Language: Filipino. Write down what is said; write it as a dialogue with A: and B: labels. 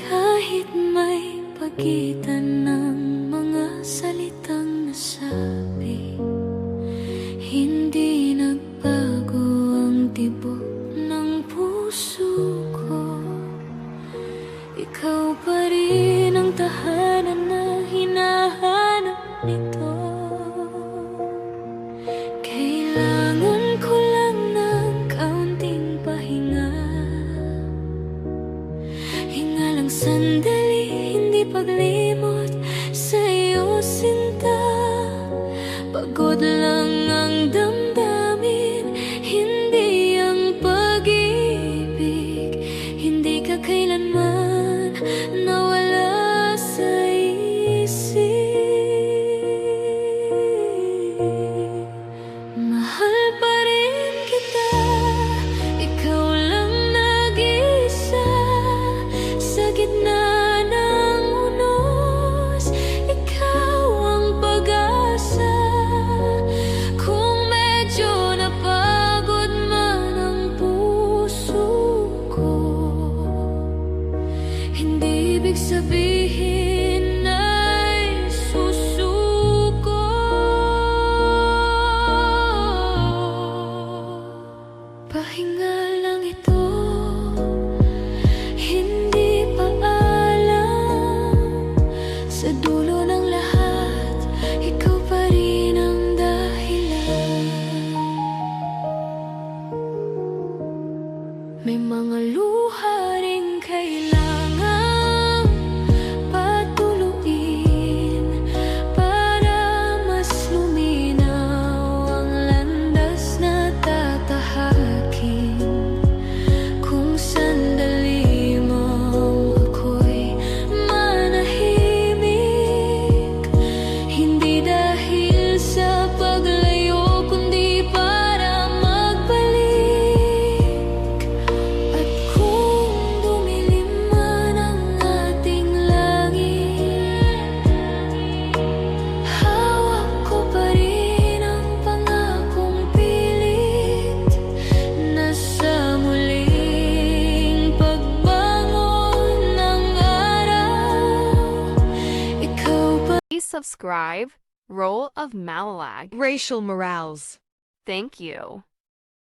A: Kahit may pagitan ng mga salitang nasabi, hindi nagbago ang tibok ng puso ko. Ikaw pa rin ang tahanan na hinahanap nito. Kailangan ko lang ng kaunting pahinga. Hinga lang sandali, hindi paglimot sa iyo sinta. Pagod lang ang damdamin, hindi ang pag-ibig. Hindi ka kailanman nawala sa isip. Mahal pa rin kita, ikaw lang nag-isa. Sa gitna ng unos, ikaw ang pag-asa. Kung medyo napagod man ang puso ko, hindi ibig sabihin ay susuko. Pahinga lang ito, hindi paalam. Sa dulo ng lahat, ikaw pa rin ang dahilan. May mga luha ring kailangang patuluin para mas luminaw ang landas na tatahakin. Kung sandali mang ako'y manahimik, hindi dahil sa paglayo, kundi para magbalik. At kung dumilim man ang ating langit, hawak ko pa rin ang pangakong pilit na sa muling pagbangon ng araw, ikaw pa.
B: Please subscribe, Role of Malalag.
C: Racial Morales.
B: Thank you.